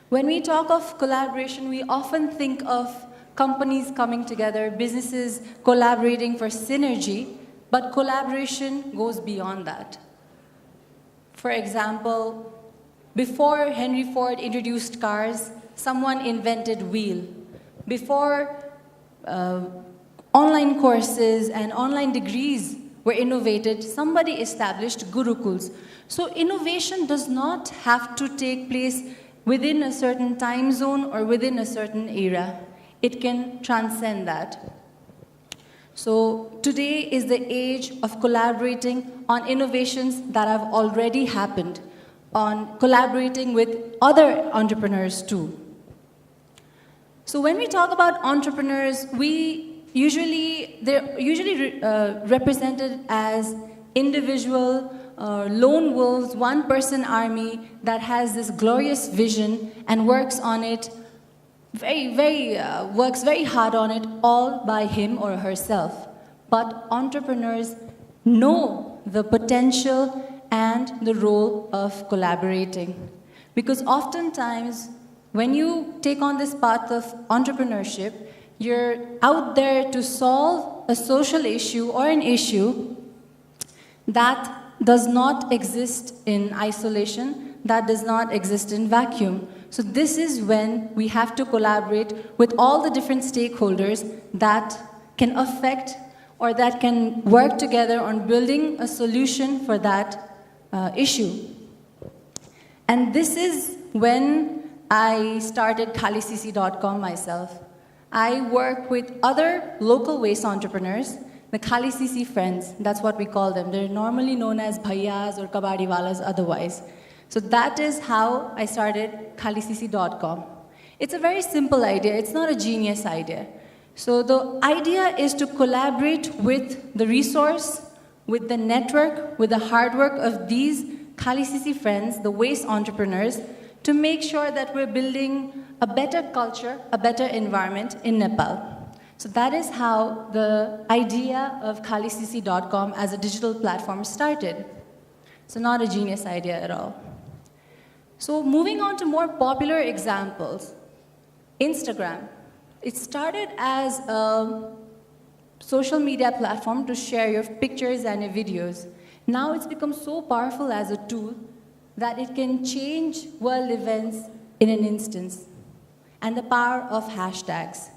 When we talk of collaboration, we often think of companies coming together, businesses collaborating for synergy, but collaboration goes beyond that. For example, before Henry Ford introduced cars, someone invented wheel. Before online courses and online degrees were innovated, somebody established gurukuls. So innovation does not have to take place within a certain time zone or within a certain era. It can transcend that. So today is the age of collaborating on innovations that have already happened, on collaborating with other entrepreneurs too. So when we talk about entrepreneurs, they're usually represented as individual lone wolves, one-person army that has this glorious vision and works on it works very hard on it all by him or herself. But entrepreneurs know the potential and the role of collaborating. Because oftentimes, when you take on this path of entrepreneurship, you're out there to solve a social issue or an issue that does not exist in isolation, that does not exist in vacuum. So this is when we have to collaborate with all the different stakeholders that can affect or that can work together on building a solution for that issue. And this is when I started Khalisisi.com myself. I work with other local waste entrepreneurs, the Khalisisi friends, that's what we call them. They're normally known as bhaiyas or kabadiwalas otherwise. So that is how I started Khalisisi.com. It's a very simple idea. It's not a genius idea. So the idea is to collaborate with the resource, with the network, with the hard work of these Khalisisi friends, the waste entrepreneurs, to make sure that we're building a better culture, a better environment in Nepal. So that is how the idea of Khalisisi.com as a digital platform started. So not a genius idea at all. So moving on to more popular examples, Instagram. It started as a social media platform to share your pictures and your videos. Now it's become so powerful as a tool that it can change world events in an instance. And the power of hashtags.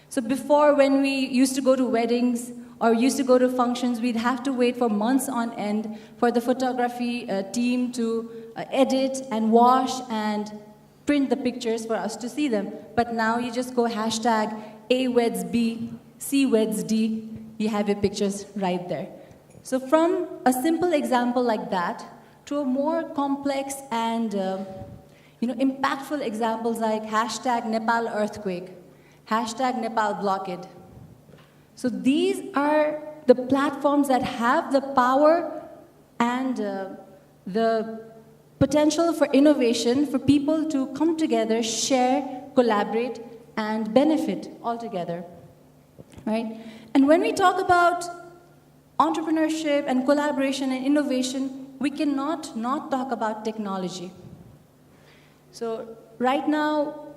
So before, when we used to go to weddings or used to go to functions, we'd have to wait for months on end for the photography team to edit and wash and print the pictures for us to see them. But now you just go hashtag A weds B, C weds D, you have your pictures right there. So from a simple example like that to a more complex and impactful examples like hashtag Nepal earthquake, hashtag Nepal blockade. So these are the platforms that have the power and the potential for innovation, for people to come together, share, collaborate, and benefit all together, right? And when we talk about entrepreneurship and collaboration and innovation, we cannot not talk about technology. So right now,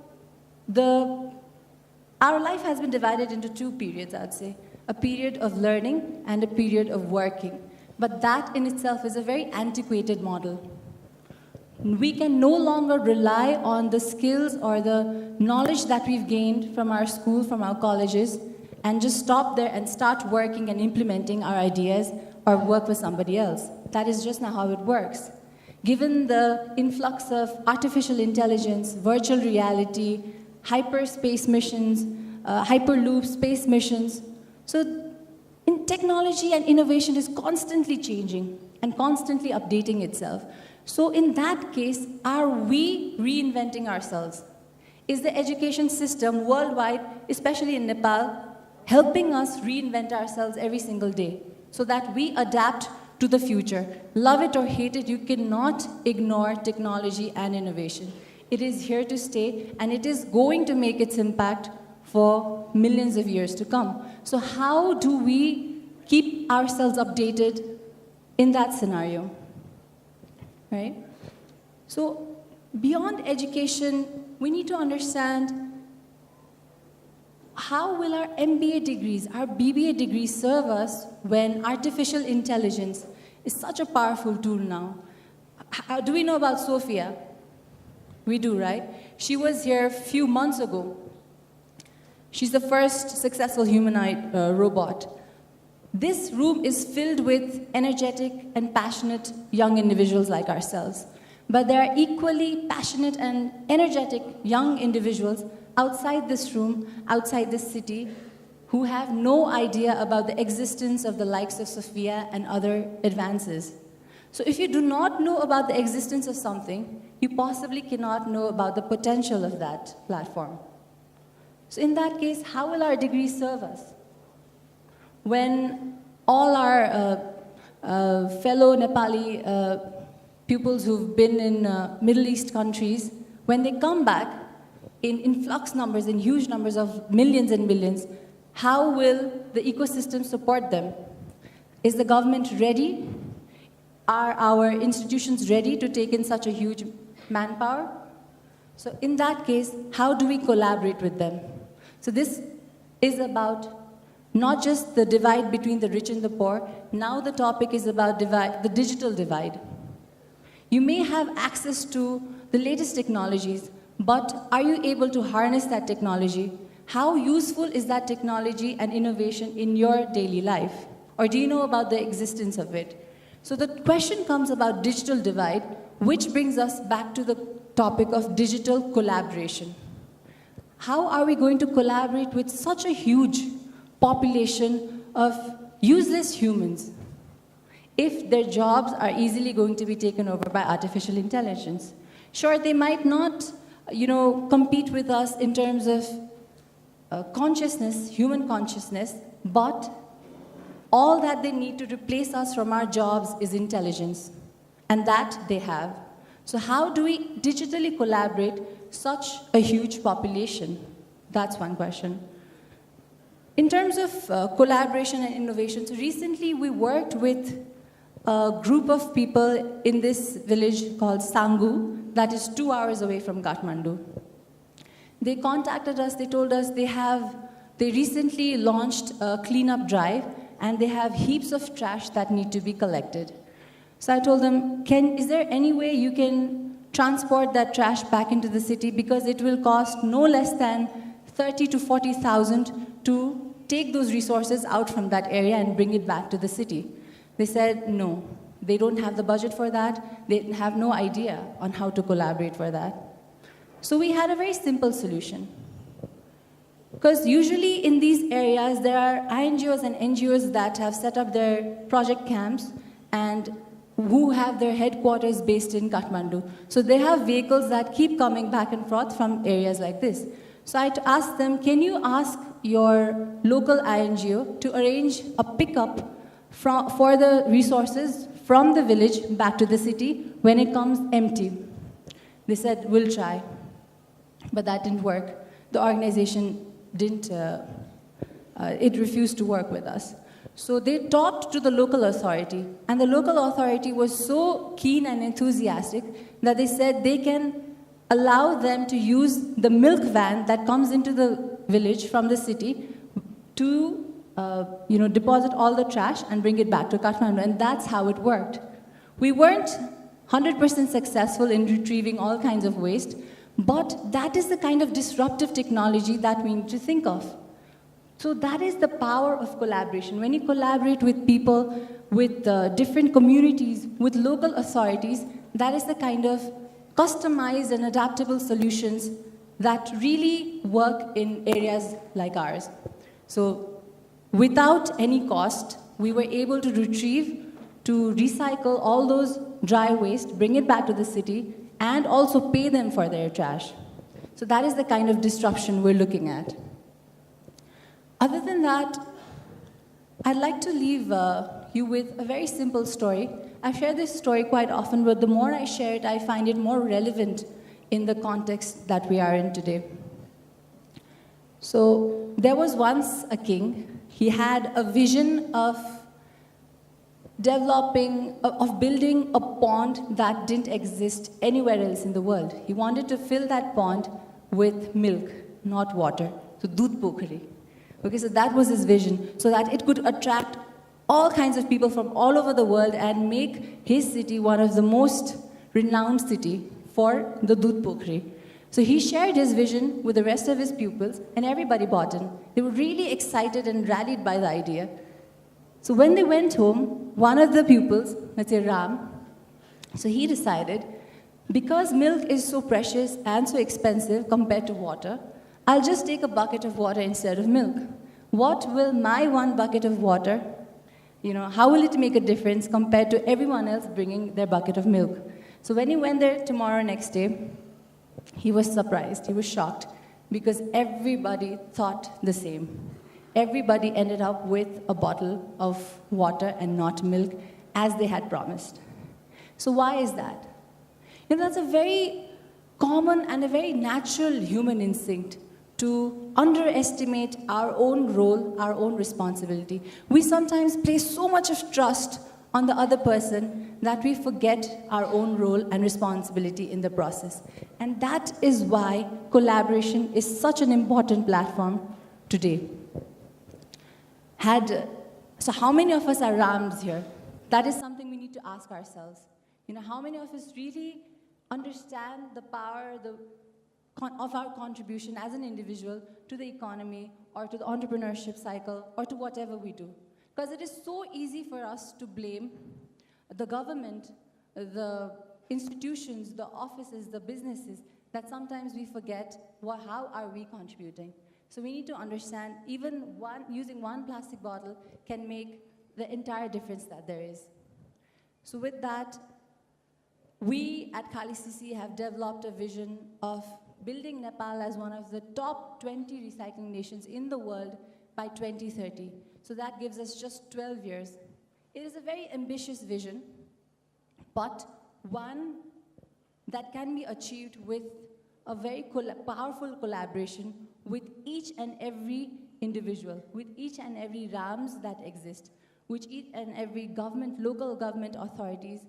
our life has been divided into two periods, I'd say. A period of learning and a period of working. But that in itself is a very antiquated model. We can no longer rely on the skills or the knowledge that we've gained from our school, from our colleges, and just stop there and start working and implementing our ideas or work with somebody else. That is just not how it works. Given the influx of artificial intelligence, virtual reality, hyperspace missions, hyperloop space missions, so in technology and innovation is constantly changing and constantly updating itself. So in that case, are we reinventing ourselves? Is the education system worldwide, especially in Nepal, helping us reinvent ourselves every single day so that we adapt to the future? Love it or hate it, you cannot ignore technology and innovation. It is here to stay, and it is going to make its impact for millions of years to come. So how do we keep ourselves updated in that scenario, right? So beyond education, we need to understand how will our MBA degrees, our BBA degrees serve us when artificial intelligence is such a powerful tool now? Do we know about Sophia? We do, right? She was here a few months ago. She's the first successful humanoid robot. This room is filled with energetic and passionate young individuals like ourselves. But there are equally passionate and energetic young individuals outside this room, outside this city, who have no idea about the existence of the likes of Sophia and other advances. So if you do not know about the existence of something, you possibly cannot know about the potential of that platform. So in that case, how will our degrees serve us? When all our fellow Nepali pupils who've been in Middle East countries, when they come back in influx numbers, in huge numbers of millions and millions, how will the ecosystem support them? Is the government ready? Are our institutions ready to take in such a huge manpower? So in that case, how do we collaborate with them? So this is about not just the divide between the rich and the poor. Now the topic is about the digital divide. You may have access to the latest technologies, but are you able to harness that technology? How useful is that technology and innovation in your daily life? Or do you know about the existence of it? So the question comes about digital divide, which brings us back to the topic of digital collaboration. How are we going to collaborate with such a huge population of useless humans if their jobs are easily going to be taken over by artificial intelligence? Sure, they might not, compete with us in terms of consciousness, human consciousness, but all that they need to replace us from our jobs is intelligence, and that they have. So how do we digitally collaborate such a huge population? That's one question. In terms of collaboration and innovation, so recently we worked with a group of people in this village called Sangu, that is 2 hours away from Kathmandu. They contacted us, they told us they recently launched a cleanup drive, and they have heaps of trash that need to be collected. So I told them, is there any way you can transport that trash back into the city, because it will cost no less than 30 to 40,000 to take those resources out from that area and bring it back to the city. They said no, they don't have the budget for that, they have no idea on how to collaborate for that. So we had a very simple solution. Because usually in these areas, there are INGOs and NGOs that have set up their project camps and who have their headquarters based in Kathmandu. So they have vehicles that keep coming back and forth from areas like this. So I asked them, can you ask your local INGO to arrange a pickup for the resources from the village back to the city when it comes empty? They said, we'll try. But that didn't work. The organization it refused to work with us. So they talked to the local authority, and the local authority was so keen and enthusiastic that they said they can allow them to use the milk van that comes into the village from the city to deposit all the trash and bring it back to Kathmandu, and that's how it worked. We weren't 100% successful in retrieving all kinds of waste, but that is the kind of disruptive technology that we need to think of. So that is the power of collaboration. When you collaborate with people, with different communities, with local authorities, that is the kind of customized and adaptable solutions that really work in areas like ours. So without any cost, we were able to retrieve, to recycle all those dry waste, bring it back to the city, and also pay them for their trash. So that is the kind of disruption we're looking at. Other than that, I'd like to leave you with a very simple story. I've shared this story quite often, but the more I share it, I find it more relevant in the context that we are in today. So there was once a king. He had a vision of building a pond that didn't exist anywhere else in the world. He wanted to fill that pond with milk, not water. So doodh pokhari. Okay, so that was his vision, so that it could attract all kinds of people from all over the world and make his city one of the most renowned city for the doodh pokhari. So he shared his vision with the rest of his pupils, and everybody bought in. They were really excited and rallied by the idea. So when they went home, one of the pupils, let's say Ram, so he decided, because milk is so precious and so expensive compared to water, I'll just take a bucket of water instead of milk. What will my one bucket of water, how will it make a difference compared to everyone else bringing their bucket of milk? So when he went there next day, he was surprised, he was shocked, because everybody thought the same. Everybody ended up with a bottle of water and not milk, as they had promised. So why is that? That's a very common and a very natural human instinct to underestimate our own role, our own responsibility. We sometimes place so much of trust on the other person that we forget our own role and responsibility in the process. And that is why collaboration is such an important platform today. So how many of us are Rams here? That is something we need to ask ourselves. How many of us really understand the power of our contribution as an individual to the economy or to the entrepreneurship cycle or to whatever we do? Because it is so easy for us to blame the government, the institutions, the offices, the businesses, that sometimes we forget how are we contributing. So we need to understand even using one plastic bottle can make the entire difference that there is. So with that, we at Khalisisi have developed a vision of building Nepal as one of the top 20 recycling nations in the world by 2030. So that gives us just 12 years. It is a very ambitious vision, but one that can be achieved with a very powerful collaboration with each and every individual, with each and every RAMs that exist, with each and every government, local government authorities,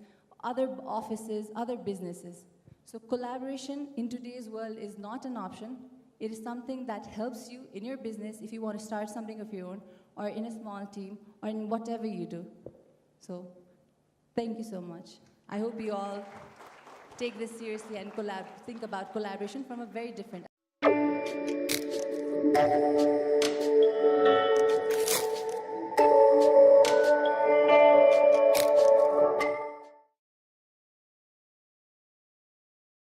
other offices, other businesses. So collaboration in today's world is not an option. It is something that helps you in your business if you want to start something of your own, or in a small team, or in whatever you do. So thank you so much. I hope you all take this seriously and think about collaboration from a very different